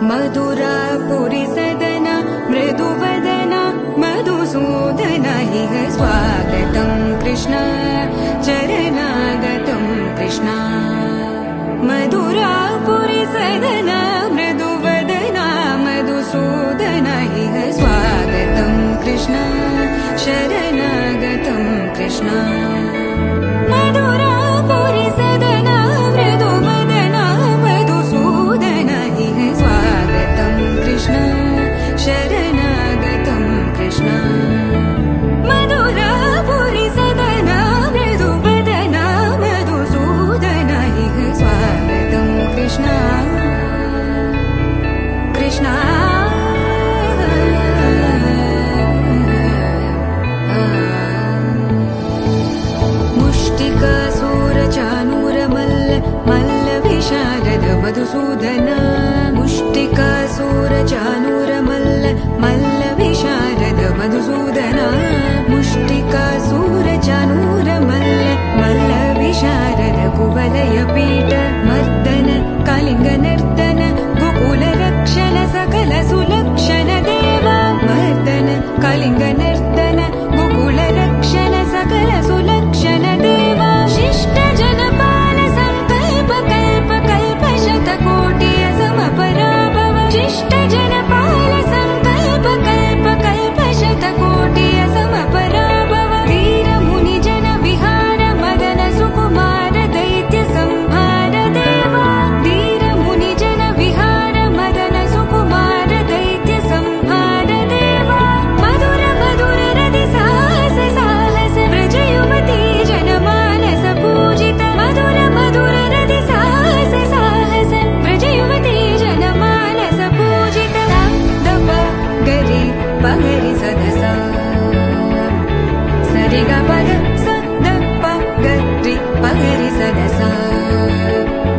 मधुरापुरी सदना मृदुवदना मधुसूदन इह स्वागतं कृष्ण चरणागतं कृष्ण मधुरापुरी सदना मृदुवदना मधुसूदन इह स्वागतं कृष्ण शरणागतं कृष्ण मधुरापुरी सदना मृदुवदना मधुसूदन इह स्वागतं कृष्ण शरणागतं कृष्ण मधुरापुरी सदना मृदुवदना मधुसूदन इह स्वागतं कृष्ण कृष्ण मुष्टिकासूरचानूरमल्ल मल्लविशारद मधुसूदन मुष्टिकासूरचानूरमल्ल मल्लविशारद मधुसूदन मुष्टिकासूरचानूरमल्ल मल्लविशारद कुवलयपीठ मर्दन कलिङ्गनर्दन गोकुलरक्षण सकल सुलक्षण देवा मर्दन कलिङ्गनर्दन गोकुलरक्षण सकल सुलक्षण देवा शिष्ट जनपाल संकल्प कल्प कल्प शतकोटि असमपराभव शिष्ट जनपाल संकल्प कल्प कल्प शतकोटि असमपराभव वीर मुनि जन विहार मदन सुकुमार दैत्य संहार देवा वीर मुनि जन विहार मदन सुकुमार दैत्य संहार देवा मधुर मधुर रति साहस साहस व्रज युवती जनमानस पूजित मधुर मधुर रति साहस साहस व्रज युवती जनमानस पूजित दप गरि पगरि सदसा सरि ग पद स द प गरि पगरि सदसा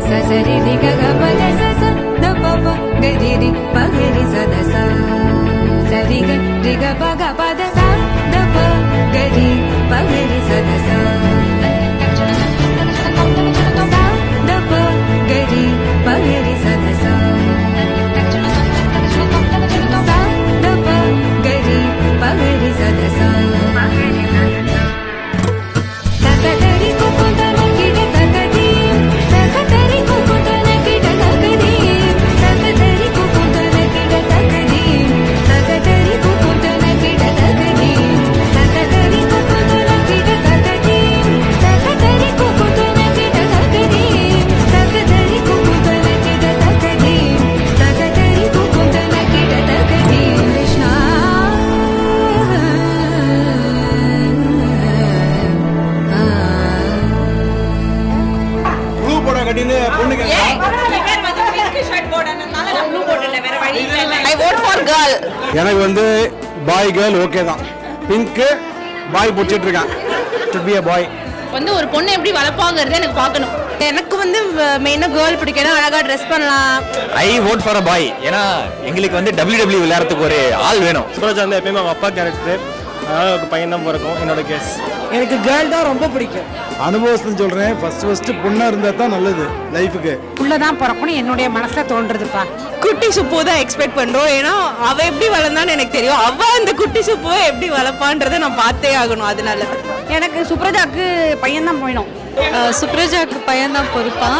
स सरि रि ग ग पद स स द प प गरि रि पगरि सदसा सरि ग रि ग प ग पद स द प गरि पगरि सदसा द प गरि पगरि सदसा द प गरि पगरि सदसा तकदरि कुकुतन किड तकदी तकदरि कुकुतन किड तकदी तकदरि कुकुतन किड तकदी तकदरि कुकुतन किड तकदी तकदरि कुकुतन किड तकदी तकदरि कुकुतन किड तकदी तकदरि कुकुतन किड तकदी तकदरि कुकुतन किड तकदी कृष्ण ப்ளூ போட கட்டின்னு பொண்ணுங்க எனக்கு வந்து பாய் கேர்ள் ஓகே தான் பிங்க் பாய் பிடிச்சிட்டு இருக்கான் டு பி a பாய் வந்து ஒரு பொண்ணை எப்படி வளர்ப்பாங்கிறது எனக்கு பார்க்கணும். எனக்கு வந்து மெயினாக கேர்ள் பிடிக்கணும், அழகாக ட்ரெஸ் பண்ணலாம். ஐ vote for a boy. ஏன்னா எங்களுக்கு வந்து WWE விளையாடுறதுக்கு ஒரு ஆள் வேணும். சுப்ராஜ் வந்து எப்பயுமே அவங்க அப்பா கேரக்டர், அதனால ஒரு பையன் தான் பிறக்கும் என்னோட கேஸ். எனக்கு கேர்ள் தான் ரொம்ப பிடிக்கும். அனுபவத்தில் சொல்கிறேன், ஃபர்ஸ்ட் பொண்ணாக இருந்தால் தான் நல்லது லைஃபுக்கு. புள்ள தான் பிறக்கணும் என்னுடைய மனசில் தோன்றதுப்பா. குட்டி சுப்பு தான் எக்ஸ்பெக்ட் பண்ணுறோம். ஏன்னா அவள் எப்படி வளர்ந்தான்னு எனக்கு தெரியும். அவள் அந்த குட்டி சுப்புவை எப்படி வளர்ப்பான்றதை நான் பார்த்தே ஆகணும். அதனால எனக்கு சுப்ரஜாக்கு பையன் தான் போயிடும். சுப்ரஜாக்கு பையன் தான் பொறுப்பான்.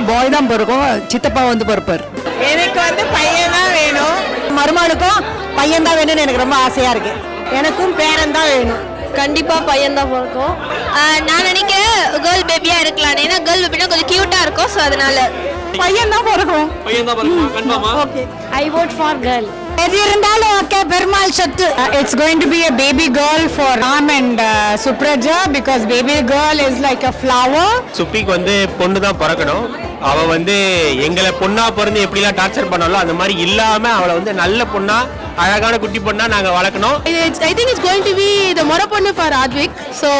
பாய் தான் பிறக்கும், சித்தப்பா வந்து பிறப்பார். எனக்கு வந்து பையன் தான் வேணும். மருமகளுக்கும் பையன் தான் வேணும்னு எனக்கு ரொம்ப ஆசையாக இருக்கு. எனக்கும் பேரன் தான் வேணும். கண்டிப்பாக பையன் தான் பிறக்கும். நான் நினைக்கிறேன் கேர்ள் பேபியாக இருக்கலாம். ஏன்னா கேர்ள் பேபினா கொஞ்சம் க்யூட்டாக இருக்கும். ஸோ அதனால பையன் தான் பிறக்கும். Okay, I vote for girl. எது இருந்தாலும் ஓகே, பெருமாள் சத்து. It's going to be a baby girl for Ram and Supraja because baby girl is like a flower. சுப்பிக்கு வந்து பொண்ணு தான் பிறக்கணும். அவ வந்து எங்களை பொண்ணா பிறந்து எப்படிலாம் டார்ச்சர் பண்ணாலும் அந்த மாதிரி இல்லாம அவளை வந்து நல்ல பொண்ணா, அழகான குட்டி பொண்ணா நாங்க வளர்க்கணும். I think it's going to be the மொர பொண்ணு for Advik. So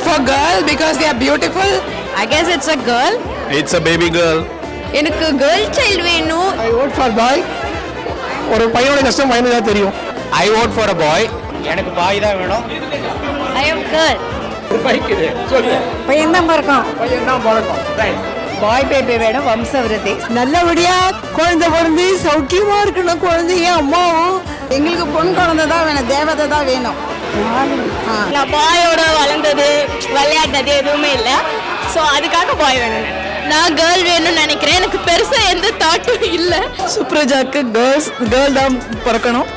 for girl because they are beautiful. I guess it's a girl. It's a baby girl. எனக்கு girl child வேணும். I vote for boy. ஒரு பையனோட கஷ்டம் பையனுக்கு தான் தெரியும். I vote for a boy. எனக்கு பாய் தான் வேணும். I am girl. பையன் தான் பிறக்கும். பாய் பேபி வேணும் வம்சவிருத்தி. நல்லபடியா குழந்தை பிறந்து சௌக்கியமா இருக்கணும் குழந்தைய அம்மாவும். எங்களுக்கு பொன் குழந்தை தான் வேணும், தேவதை தான் வேணும். நான் பாயோட வளர்ந்தது விளையாட்டது எதுவுமே இல்லை, ஸோ அதுக்காக பாய் வேணும். நான் கேர்ள் வேணும்னு நினைக்கிறேன். எனக்கு பெருசா எந்த தாட்டும் இல்லை. சுப்ரஜாக்கு கேர்ள் தான் பிறக்கணும்.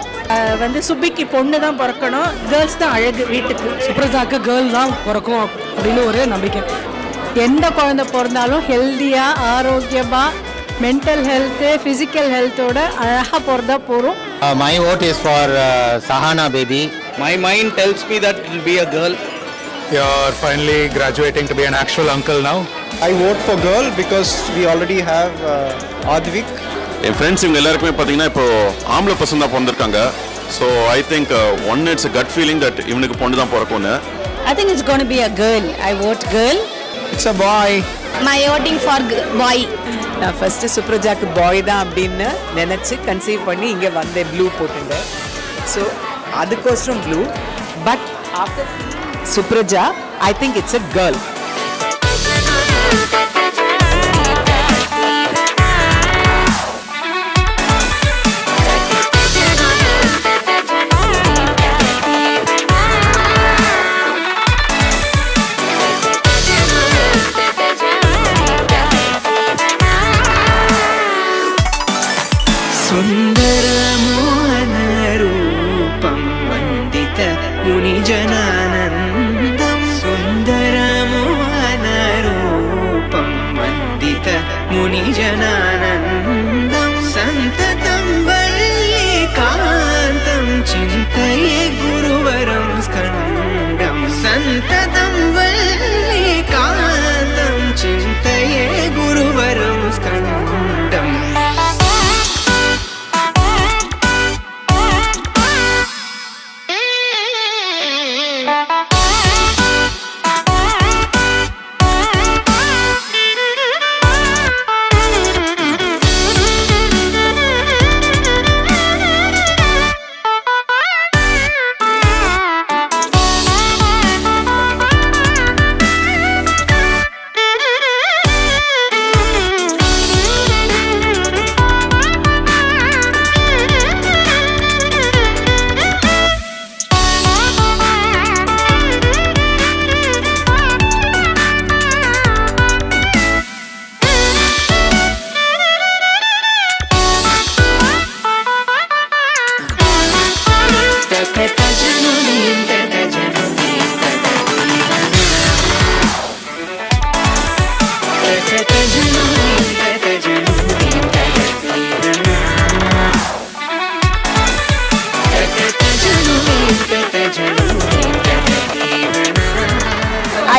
வந்து சுபிக்கு பொண்ணு தான் பிறக்கணும். கேர்ள்ஸ் தான் அழகு வீட்டுக்கு. சுப்ரஜாக்கு கேர்ள் தான் பிறக்கும் அப்படின்னு ஒரு நம்பிக்கை. எந்த குழந்தை பிறந்தாலும் ஹெல்த்தியா ஆரோக்கியமா மென்டல் ஹெல்த்து ஃபிசிக்கல் ஹெல்த்தோட அழகாக பிறந்தா போகிறோம். My vote is for Sahana baby. My mind tells me that it will be a girl. You're finally graduating to be an actual uncle now. I vote for girl because we already have Advik. என் friends இவங்க எல்லாருக்குமே பார்த்தீங்கன்னா இப்போ ஆம்பளை பசங்க தான் பிறந்திருக்காங்க. So I think one it's a gut feeling that இவனுக்கு பொண்ணு தான் பிறக்கும்னு. I think it's going to be a girl. I vote girl. It's a boy. My voting for boy. நான் ஃபர்ஸ்ட் சுப்ரஜாக்கு பாய் தான் அப்படின்னு நினச்சி கன்சீவ் பண்ணி இங்கே வந்தேன் ப்ளூ போட்டுட்டேன். ஸோ அதுக்கோசரம் blue. But after Supraja I think it's a girl. सुन्दरमोहनरूपं वन्दित मुनिजनानन्दं सुन्दरमोहनरूपं वन्दित मुनिजनानन्दं सन्ततं वल्लीकान्तं चिन्तये गुरुवरं स्कन्दं सन्ततं वल्लीकान्तं चिन्तये गुरुवरं स्कन्दम्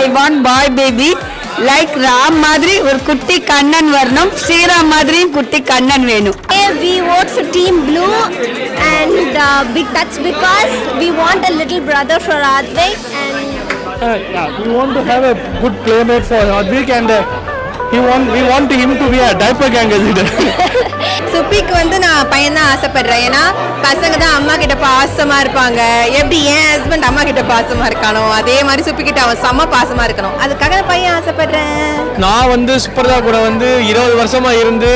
I want boy baby. Like Ram மாதிரி ஒரு குட்டி கண்ணன் வரணும். ஸ்ரீராம் மாதிரியும் குட்டி கண்ணன் வேணும். We vote for Team Blue and that's because we want a little brother for Advik and We want to have a good playmate for Advik and we want him to be a diaper gang leader. சுப்பிக்கு வந்து நான் பையன் தான் ஆசைப்படுறேன். ஏன்னா பசங்க தான் அம்மா கிட்ட பாசமா இருப்பாங்க. எப்படி என் ஹஸ்பண்ட் அம்மா கிட்ட பாசமா இருக்கானோ அதே மாதிரி சுப்பி கிட்ட அவன் செம்ம பாசமா இருக்கணும். அதுக்காக நான் பையன் ஆசைப்படுறேன். நான் வந்து சுப்ரஜா கூட வந்து 20 வருஷமா இருந்து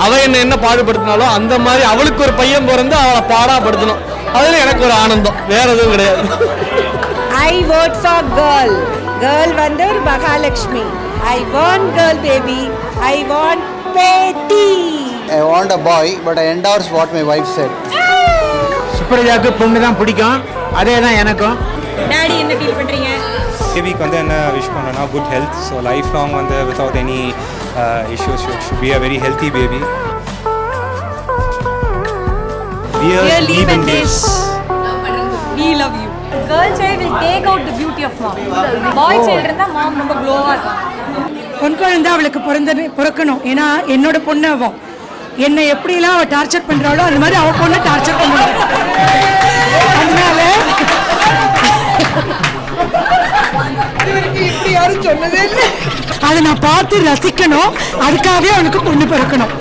அவ என்ன பாடுபடுத்தினாலும் அந்த மாதிரி அவளுக்கு ஒரு பையன் பிறந்து அவளை பாடாப்படுத்தணும். அதுல எனக்கு ஒரு ஆனந்தம், வேற எதுவும் கிடையாது. I vote for girl. Girl வந்து ஒரு Mahalakshmi. I want girl baby. I want Betty. I want a boy, but I endorse what my wife said. சுப்ரஜாக்கு பொண்ணு தான் பிடிக்கும், அதே தான் எனக்கும். டாடி என்ன ஃபீல் பண்றீங்க? பேபிக்கு வந்து என்ன விஷ் பண்ணனா good health. So life long வந்து without any issues should be a very healthy baby. Live in this. We love you. Girl child will take out the beauty of mom. Boy child இருந்தா mom ரொம்ப க்ளோவா இருக்கும். பொன் குழந்தை அவளுக்கு பிறக்கணும். ஏன்னா என்னோட பொண்ணு அவன் என்னை எப்படிலாம் அவள் டார்ச்சர் பண்றாளோ அந்த மாதிரி அவள் பொண்ணு டார்ச்சர் பண்ணுவாள். அதனால அதை நான் பார்த்து ரசிக்கணும், அதுக்காகவே அவனுக்கு பொண்ணு பிறக்கணும்.